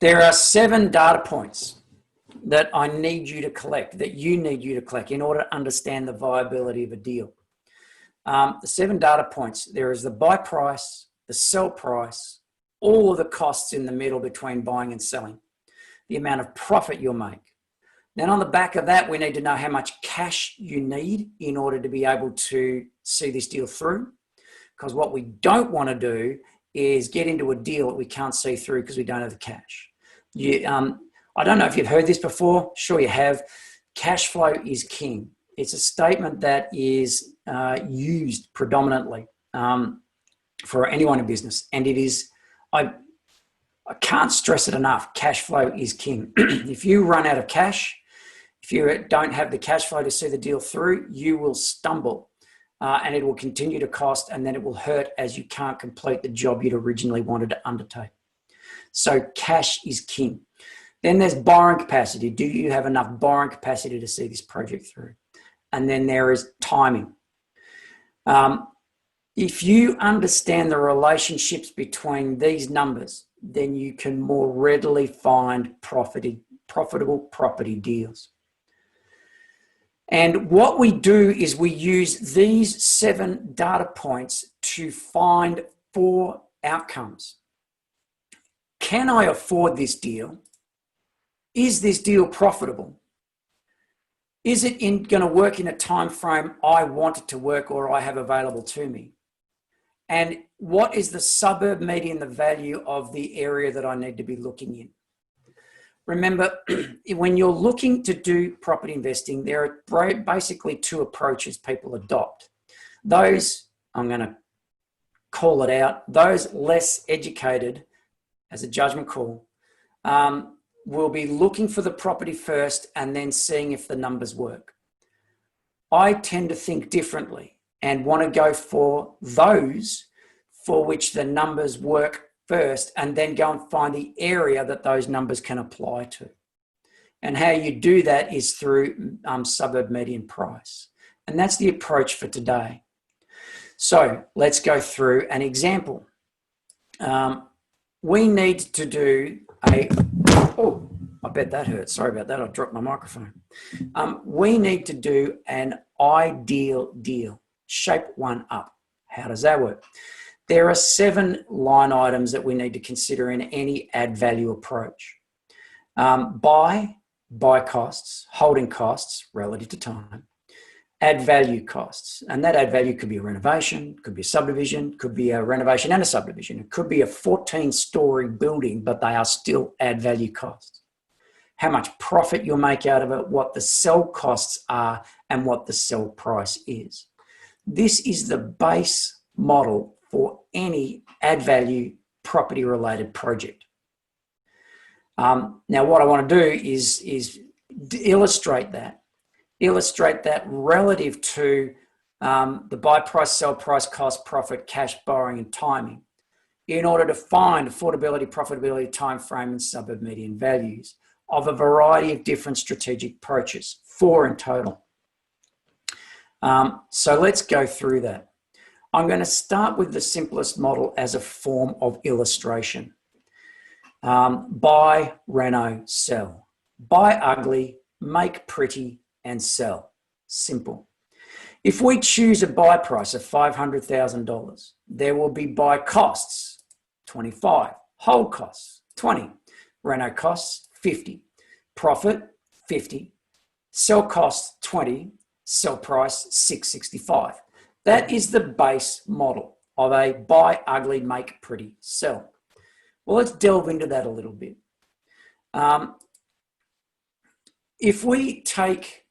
There are 7 data points that I need you to collect, that you need to collect in order to understand the viability of a deal. The 7 data points, there is the buy price, the sell price, all of the costs in the middle between buying and selling, the amount of profit you'll make. Then on the back of that, we need to know how much cash you need in order to be able to see this deal through. Because what we don't want to do is get into a deal that we can't see through because we don't have the cash. I don't know if you've heard this before. Sure you have. Cash flow is king. It's a statement that is used predominantly for anyone in business. And it is, I can't stress it enough, cash flow is king. If you run out of cash, if you don't have the cash flow to see the deal through, you will stumble and it will continue to cost, and then it will hurt as you can't complete the job you'd originally wanted to undertake. So cash is king. Then there's borrowing capacity. Do you have enough borrowing capacity to see this project through? And then there is timing. If you understand the relationships between these numbers, then you can more readily find profitable property deals. And what we do is we use these 7 data points to find 4 outcomes. Can I afford this deal? Is this deal profitable? Is it going to work in a time frame I want it to work or I have available to me? And what is the suburb median, the value of the area that I need to be looking in? Remember, when you're looking to do property investing, there are basically 2 approaches people adopt. Those, I'm going to call it out, those less educated, as a judgment call, will be looking for the property first and then seeing if the numbers work. I tend to think differently and want to go for those for which the numbers work first, and then go and find the area that those numbers can apply to. And how you do that is through suburb median price. And that's the approach for today. So let's go through an example. We need to do oh, I bet that hurt. Sorry about that. I dropped my microphone. We need to do an ideal deal, shape one up. How does that work? There are 7 line items that we need to consider in any add value approach. Buy costs, holding costs relative to time, add value costs. And that add value could be a renovation, could be a subdivision, could be a renovation and a subdivision. It could be a 14-story building, but they are still add value costs. How much profit you'll make out of it, what the sell costs are, and what the sell price is. This is the base model for any add value property related project. Now what I want to do is illustrate that relative to the buy price, sell price, cost, profit, cash, borrowing, and timing in order to find affordability, profitability, time frame, and suburb median values of a variety of different strategic approaches, 4 in total. So let's go through that. I'm going to start with the simplest model as a form of illustration. Buy, reno, sell. Buy ugly, make pretty, and sell. Simple. If we choose a buy price of $500,000, there will be buy costs, 25, hold costs, 20, reno costs, 50, profit, 50, sell costs, 20, sell price, $665. That is the base model of a buy ugly, make pretty, sell. Well, let's delve into that a little bit. If we take,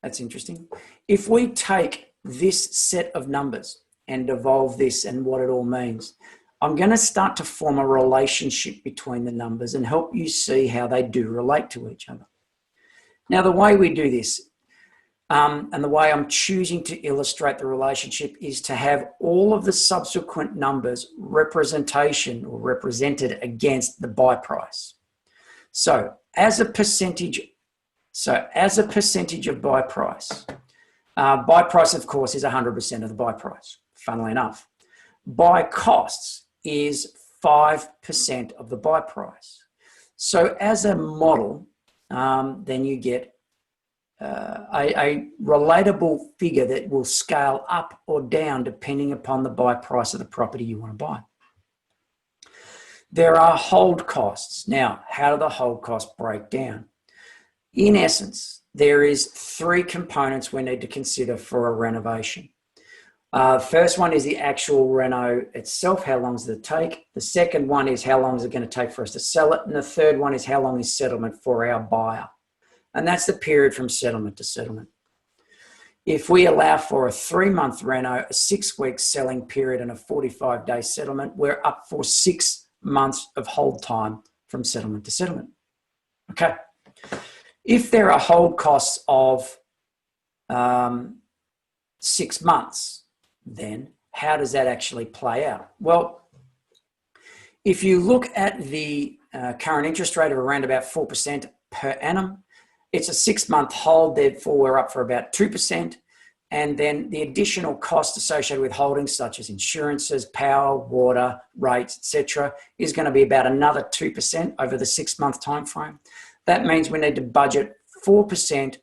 that's interesting. If we take this set of numbers and evolve this and what it all means, I'm going to start to form a relationship between the numbers and help you see how they do relate to each other. Now, the way we do this, and the way I'm choosing to illustrate the relationship is to have all of the subsequent numbers representation or represented against the buy price. So as a percentage of buy price of course is 100% of the buy price, funnily enough. Buy costs is 5% of the buy price. So as a model, then you get a relatable figure that will scale up or down depending upon the buy price of the property you want to buy. There are hold costs. Now, how do the hold costs break down? In essence, there is 3 components we need to consider for a renovation. First one is the actual reno itself. How long does it take? The second one is how long is it going to take for us to sell it? And the third one is how long is settlement for our buyer? And that's the period from settlement to settlement. If we allow for a 3-month reno, a 6-week selling period, and a 45-day settlement, we're up for 6 months of hold time from settlement to settlement. Okay. If there are hold costs of 6 months, then how does that actually play out? Well, if you look at the current interest rate of around about 4% per annum, it's a 6-month hold, therefore we're up for about 2%. And then the additional cost associated with holdings such as insurances, power, water, rates, etc., is going to be about another 2% over the 6-month time frame. That means we need to budget 4%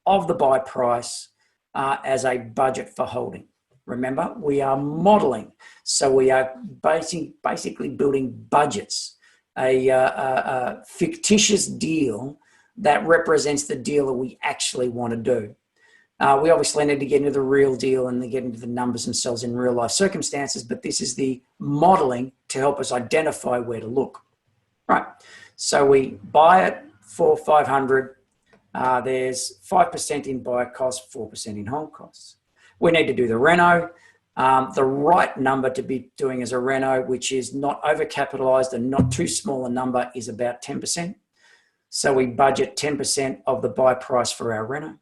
of the buy price as a budget for holding. Remember, we are modeling, so we are basically building budgets, a fictitious deal that represents the deal that we actually want to do. We obviously need to get into the real deal and get into the numbers themselves in real life circumstances, but this is the modeling to help us identify where to look. Right, so we buy it for $500. There's 5% in buy cost, 4% in hold costs. We need to do the reno. The right number to be doing as a reno, which is not overcapitalized and not too small a number, is about 10%. So we budget 10% of the buy price for our reno.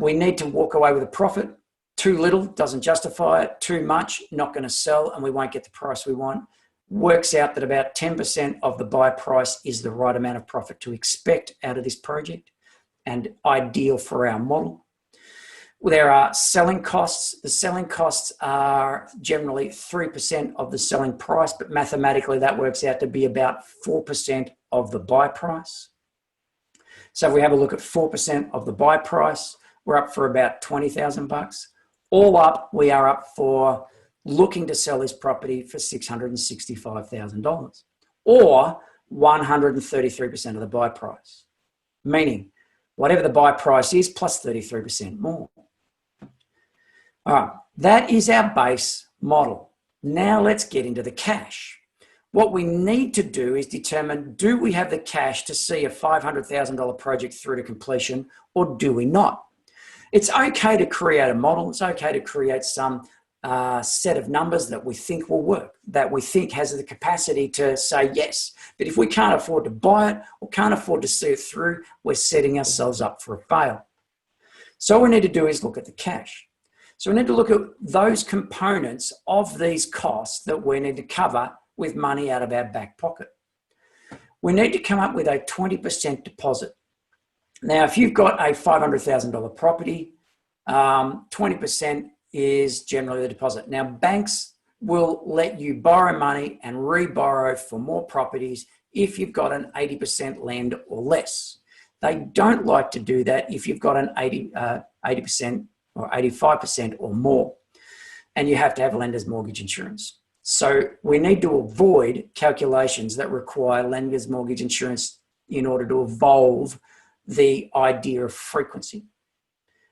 We need to walk away with a profit. Too little doesn't justify it. Too much, not going to sell, and we won't get the price we want. Works out that about 10% of the buy price is the right amount of profit to expect out of this project and ideal for our model. There are selling costs. The selling costs are generally 3% of the selling price, but mathematically that works out to be about 4% of the buy price. So if we have a look at 4% of the buy price, we're up for about $20,000. All up, we are up for looking to sell this property for $665,000 or 133% of the buy price, meaning whatever the buy price is plus 33% more. All right, that is our base model. Now let's get into the cash. What we need to do is determine, do we have the cash to see a $500,000 project through to completion, or do we not? It's okay to create a model. It's okay to create some set of numbers that we think will work, that we think has the capacity to say yes. But if we can't afford to buy it or can't afford to see it through, we're setting ourselves up for a fail. So what we need to do is look at the cash. So we need to look at those components of these costs that we need to cover with money out of our back pocket. We need to come up with a 20% deposit. Now, if you've got a $500,000 property, 20% is generally the deposit. Now, banks will let you borrow money and re-borrow for more properties if you've got an 80% lend or less. They don't like to do that if you've got an 80% or 85% or more, and you have to have lender's mortgage insurance. So we need to avoid calculations that require lender's mortgage insurance in order to evolve the idea of frequency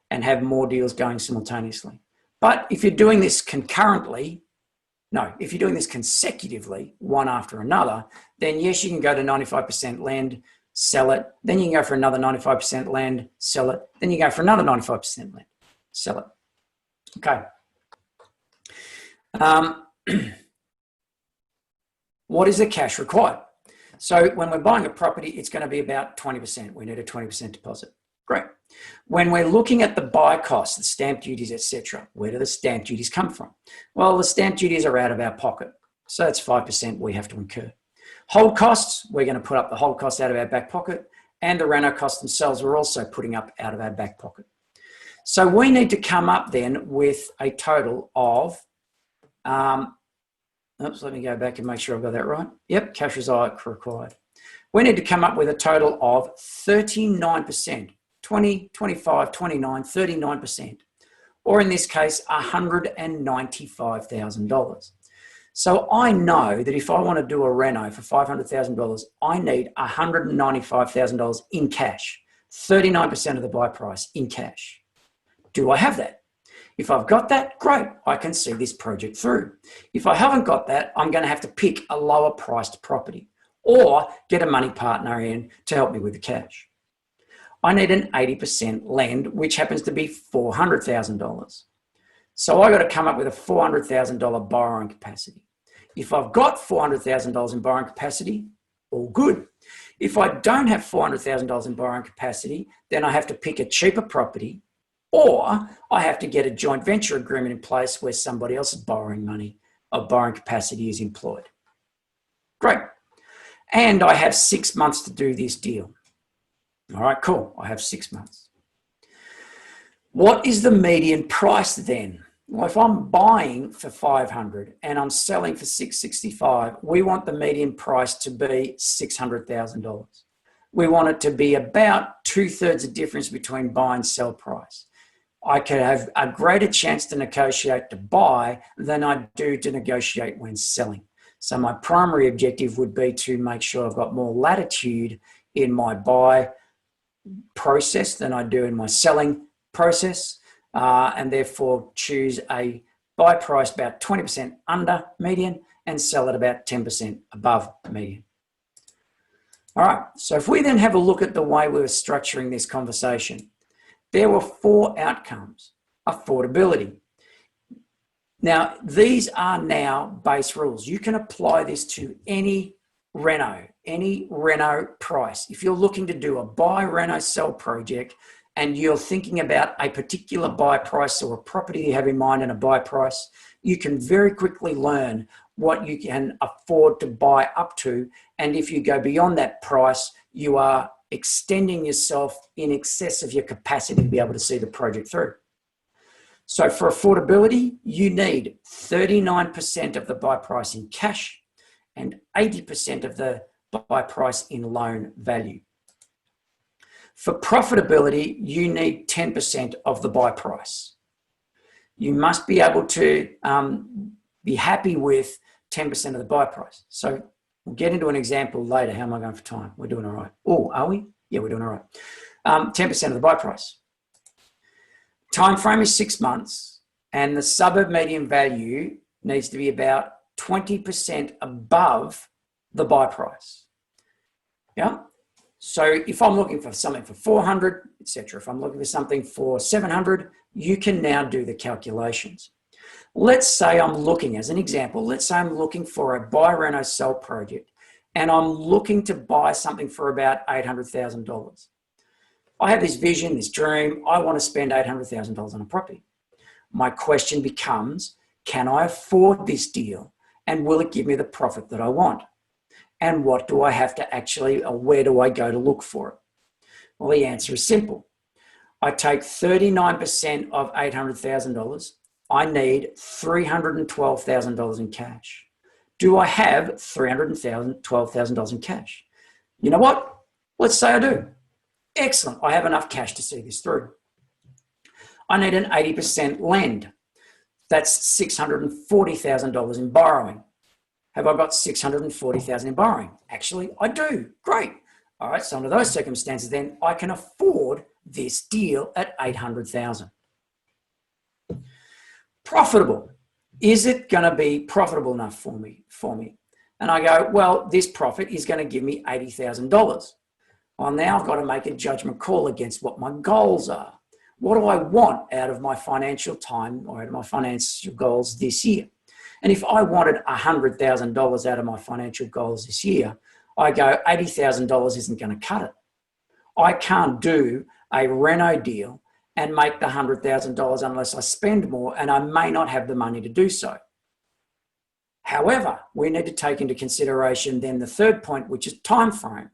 and have more deals going simultaneously. But if you're doing this concurrently, if you're doing this consecutively, one after another, then yes, you can go to 95% lend, sell it. Then you can go for another 95% lend, sell it. Then you go for another 95% lend, sell it. Okay. What is the cash required? So when we're buying a property, it's going to be about 20%. We need a 20% deposit. Great. When we're looking at the buy costs, the stamp duties, etc., where do the stamp duties come from? Well, the stamp duties are out of our pocket. So that's 5% we have to incur. Hold costs, we're going to put up the hold costs out of our back pocket, and the reno costs themselves we're also putting up out of our back pocket. So we need to come up then with a total of, let me go back and make sure I've got that right. Yep, cash required. We need to come up with a total of 39%, 20, 25, 29, 39%, or in this case, $195,000. So I know that if I want to do a reno for $500,000, I need $195,000 in cash, 39% of the buy price in cash. Do I have that? If I've got that, great, I can see this project through. If I haven't got that, I'm going to have to pick a lower priced property or get a money partner in to help me with the cash. I need an 80% lend, which happens to be $400,000. So I got to come up with a $400,000 borrowing capacity. If I've got $400,000 in borrowing capacity, all good. If I don't have $400,000 in borrowing capacity, then I have to pick a cheaper property, or I have to get a joint venture agreement in place where somebody else's borrowing money or borrowing capacity is employed. Great. And I have 6 months to do this deal. All right, cool. I have 6 months. What is the median price then? Well, if I'm buying for $500 and I'm selling for $665, we want the median price to be $600,000. We want it to be about 2/3 the difference between buy and sell price. I could have a greater chance to negotiate to buy than I do to negotiate when selling. So my primary objective would be to make sure I've got more latitude in my buy process than I do in my selling process, and therefore choose a buy price about 20% under median and sell at about 10% above median. All right, so if we then have a look at the way we were structuring this conversation, there were 4 outcomes. Affordability. Now, these are now base rules. You can apply this to any reno price. If you're looking to do a buy, reno, sell project, and you're thinking about a particular buy price or a property you have in mind and a buy price, you can very quickly learn what you can afford to buy up to. And if you go beyond that price, you are extending yourself in excess of your capacity to be able to see the project through. So for affordability, you need 39% of the buy price in cash and 80% of the buy price in loan value. For profitability, you need 10% of the buy price. You must be able to be happy with 10% of the buy price. So we'll get into an example later. How am I going for time? We're doing all right. Oh, are we? Yeah, we're doing all right. 10% of the buy price. Time frame is 6 months, and the suburb median value needs to be about 20% above the buy price. Yeah. So if I'm looking for something for 400, etc., if I'm looking for something for 700, you can now do the calculations. Let's say I'm looking, as an example, let's say I'm looking for a buy, reno, sell project, and I'm looking to buy something for about $800,000. I have this vision, this dream. I want to spend $800,000 on a property. My question becomes, can I afford this deal? And will it give me the profit that I want? And what do I have to actually, or where do I go to look for it? Well, the answer is simple. I take 39% of $800,000. I need $312,000 in cash. Do I have $312,000 in cash? You know what? Let's say I do. Excellent. I have enough cash to see this through. I need an 80% lend. That's $640,000 in borrowing. Have I got $640,000 in borrowing? Actually, I do. Great. All right. So under those circumstances, then I can afford this deal at $800,000. Profitable. Is it going to be profitable enough for me? And I go, well, this profit is going to give me $80,000. Well, now I've got to make a judgment call against what my goals are. What do I want out of my financial time or out of my financial goals this year? And if I wanted $100,000 out of my financial goals this year, I go, $80,000 isn't going to cut it. I can't do a reno deal and make the $100,000 unless I spend more, and I may not have the money to do so. However, we need to take into consideration then the third point, which is time frame.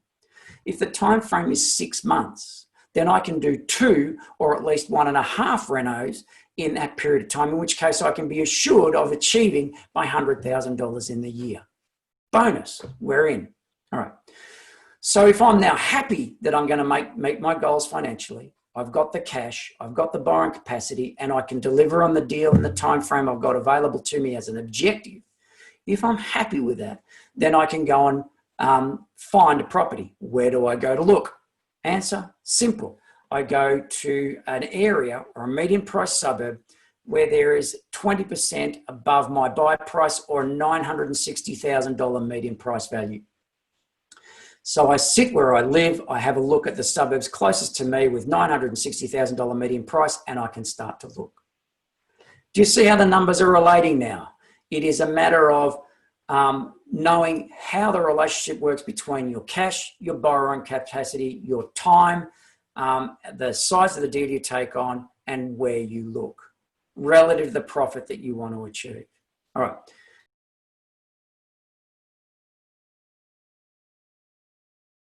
If the time frame is 6 months, then I can do 2 or at least 1.5 renos in that period of time, in which case I can be assured of achieving my $100,000 in the year. Bonus, we're in. All right. So if I'm now happy that I'm going to meet my goals financially, I've got the cash, I've got the borrowing capacity, and I can deliver on the deal in the time frame I've got available to me as an objective. If I'm happy with that, then I can go and find a property. Where do I go to look? Answer, simple. I go to an area or a medium price suburb where there is 20% above my buy price or $960,000 median price value. So I sit where I live, I have a look at the suburbs closest to me with $960,000 median price, and I can start to look. Do you see how the numbers are relating now? It is a matter of knowing how the relationship works between your cash, your borrowing capacity, your time, the size of the deal you take on, and where you look relative to the profit that you want to achieve. All right.